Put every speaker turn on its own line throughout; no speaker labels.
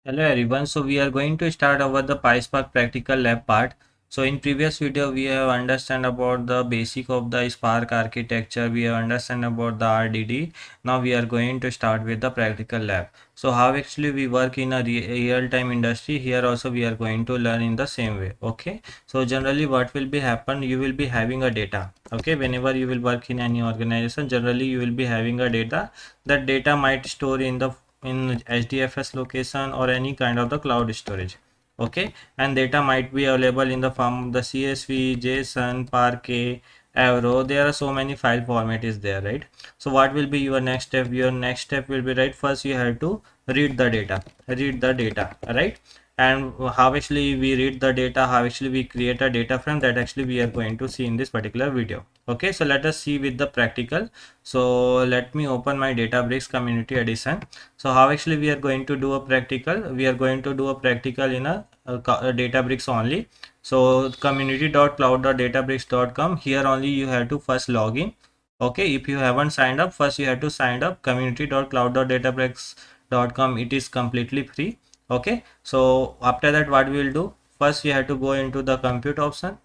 Hello everyone. So we are going to start over the PySpark practical lab part. So in previous video we have understand about the basic of the Spark architecture. We have understand about the RDD. Now we are going to start with the practical lab. So how actually we work in a real-time industry. Here also we are going to learn in the same way. Okay. So generally what will be happen? You will be having a data. Okay. Whenever you will work in any organization, generally you will be having a data. That data might store in the HDFS location or any kind of the cloud storage. Okay, and data might be available in the form of the CSV, JSON, Parquet, Avro. There are so many file format is there, right? So what will be your next step? Your next step will be, right, first you have to read the data, right? And how actually we read the data, how actually we create a data frame, that actually we are going to see in this particular video. Okay, so let us see with the practical. So let me open my Databricks community edition. So how actually we are going to do a practical? We are going to do a practical in a Databricks only. So community.cloud.databricks.com. Here only you have to first log in. Okay, if you haven't signed up, first you have to sign up. community.cloud.databricks.com. It is completely free. Okay, so after that what we will do? First you have to go into the compute option.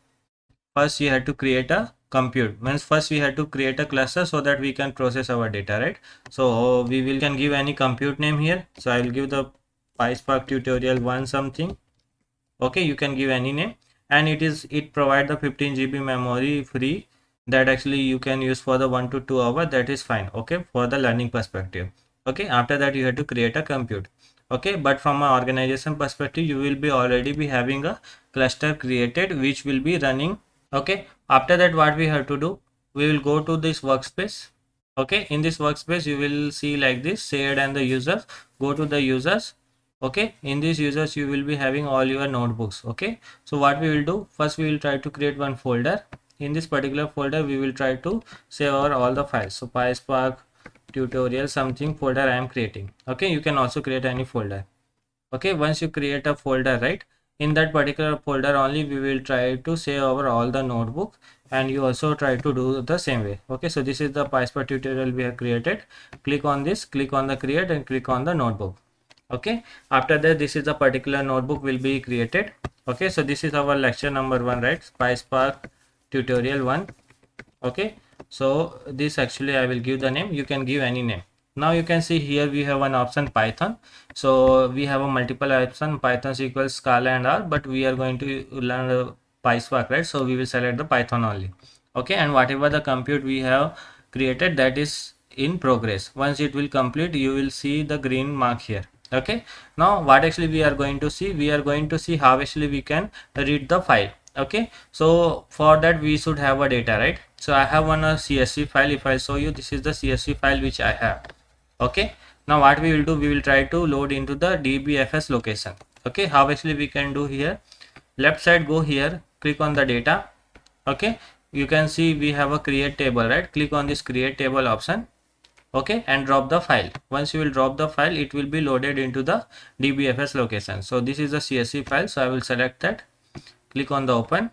First you have to create a compute, means first we have to create a cluster so that we can process our data, right? So we will can give any compute name here. So I will give the PySpark tutorial 1 something. Okay, you can give any name, and it provide the 15 GB memory free, that actually you can use for the 1 to 2 hour. That is fine. Okay, for the learning perspective. Okay, after that you have to create a compute. Okay, but from an organization perspective, you will be already be having a cluster created which will be running. Okay, after that what we have to do, we will go to this workspace. Okay, in this workspace you will see like this shared and the users. Go to the users. Okay, in these users you will be having all your notebooks. Okay, so what we will do, first we will try to create one folder. In this particular folder we will try to save our all the files. So PySpark tutorial something folder I am creating. Okay, you can also create any folder. Okay, once you create a folder, right, in that particular folder only we will try to save over all the notebook, and you also try to do the same way. Okay, so this is the PySpark tutorial we have created. Click on this, click on the create, and click on the notebook. Okay, after that this is the particular notebook will be created. Okay, so this is our lecture number 1, right? PySpark tutorial 1. Okay, so this actually I will give the name. You can give any name. Now you can see here we have an option Python. So we have a multiple option Python, SQL, Scala and R, but we are going to learn PySpark, right? So we will select the Python only. Okay, and whatever the compute we have created, that is in progress. Once it will complete, you will see the green mark here. Okay, now what actually we are going to see, we are going to see how actually we can read the file. Okay, so for that we should have a data, right? So I have one CSV file. If I show you, this is the CSV file which I have. Okay, now what we will do, we will try to load into the DBFS location. Okay, how actually we can do here, left side, go here, click on the data. Okay, you can see we have a create table, right? Click on this create table option. Okay, and drop the file. Once you will drop the file, it will be loaded into the DBFS location. So this is the CSV file, so I will select that, click on the open.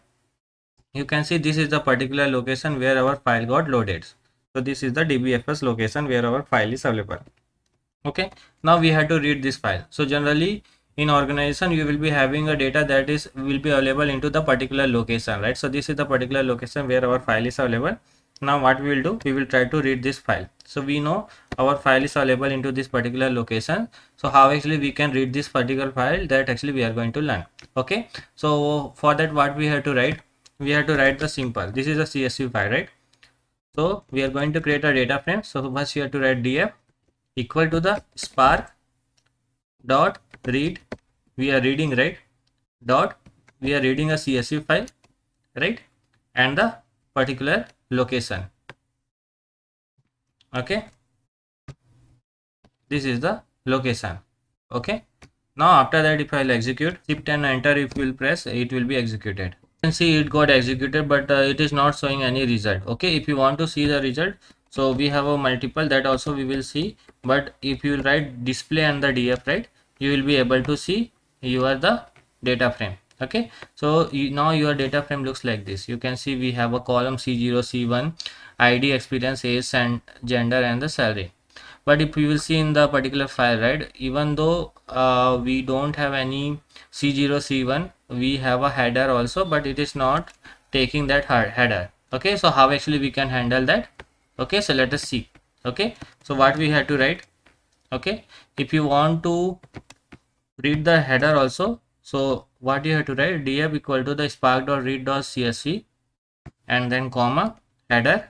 You can see this is the particular location where our file got loaded. So this is the DBFS location where our file is available. Okay, now we have to read this file. So generally in organization you will be having a data that is will be available into the particular location, right? So this is the particular location where our file is available. Now what we will do, we will try to read this file. So we know our file is available into this particular location. So how actually we can read this particular file, that actually we are going to learn. Okay, so for that what we have to write, we have to write the simple, this is a CSV file, right? So we are going to create a data frame. So first you have to write df equal to the spark dot read, we are reading, right, dot, we are reading a CSV file, right, and the particular location. Okay, this is the location. Okay, now after that if I'll execute, shift and enter, if you will press, it will be executed. You can see it got executed, but it is not showing any result. Okay, if you want to see the result, so we have a multiple, that also we will see, but if you write display and the df, right, you will be able to see your the data frame. Okay, so now your data frame looks like this. You can see we have a column C0, C1, ID, experience, age and gender and the salary. But if you will see in the particular file, right, even though we don't have any C0 C1, we have a header also, but it is not taking that header. Okay, so how actually we can handle that? Okay, so let us see. Okay, so what we have to write? Okay, if you want to read the header also, so what you have to write? Df equal to the spark.read.csv and then comma header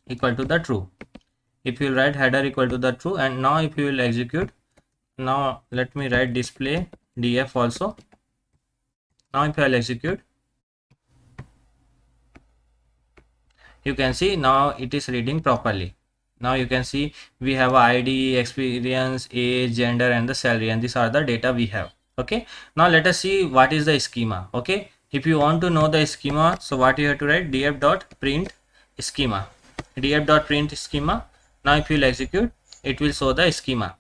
equal to the true. If you write header equal to the true, and now if you will execute, now let me write display df also. Now if I will execute, you can see now it is reading properly. Now you can see we have ID, experience, age, gender, and the salary, and these are the data we have. Okay, now let us see what is the schema. Okay, if you want to know the schema, so what you have to write? Df.print schema. Df.print schema. Now if you will execute, it will show the schema.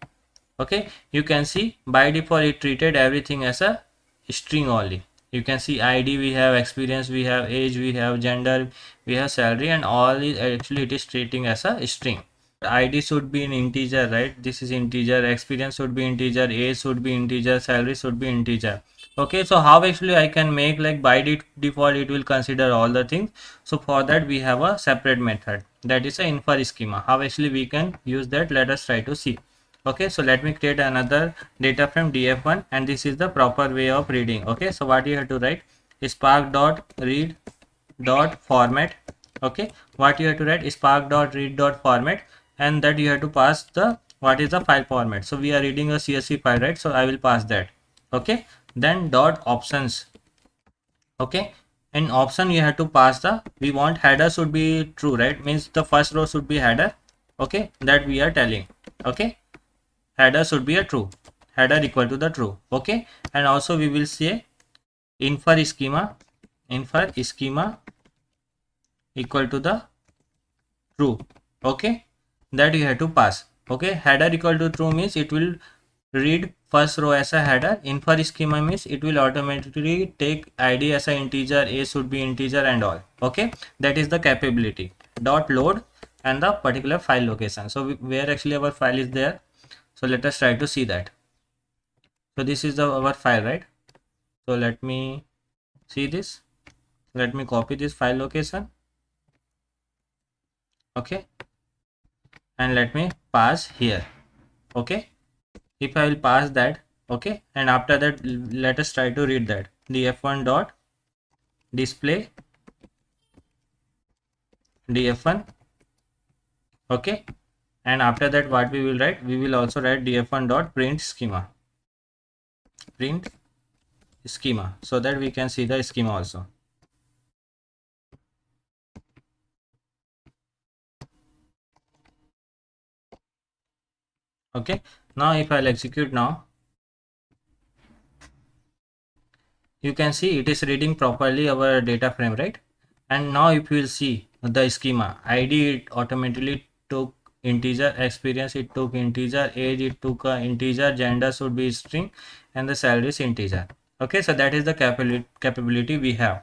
Okay, you can see by default it treated everything as a string only. You can see ID, we have experience, we have age, we have gender, we have salary, and all is actually it is treating as a string. ID should be in integer, right? This is integer. Experience should be integer, age should be integer, salary should be integer. Okay, so how actually I can make, like, by default it will consider all the things. So for that we have a separate method, that is a infer schema. How actually we can use that? Let us try to see. Okay, so let me create another data frame df1, and this is the proper way of reading. Okay, so what you have to write? Spark dot read dot format. Okay, what you have to write? Spark dot read dot format, and that you have to pass the what is the file format. So we are reading a CSV file, right? So I will pass that. Okay, then dot options. Okay, in option you have to pass the, we want header should be true, right? Means the first row should be header. Okay, that we are telling. Okay, header should be a true, header equal to the true. Okay, and also we will say infer schema equal to the true. Okay, that you have to pass. Okay, header equal to true means it will read first row as a header. Infer schema means it will automatically take ID as a integer, a should be integer, and all. Okay, that is the capability. Dot load and the particular file location. So where actually our file is there. So let us try to see that. So this is our file, right? So let me see this. Let me copy this file location. Okay, and let me pass here. Okay, if I will pass that. Okay, and after that let us try to read that. df1 dot display df1. Okay, and after that what we will write? We will also write df1 dot print schema, so that we can see the schema also. Okay, now if I'll execute now, you can see it is reading properly our data frame, right? And now if you will see the schema, ID it automatically took integer, experience it took integer, age it took integer, gender should be string, and the salary is integer. Okay, so that is the capability we have.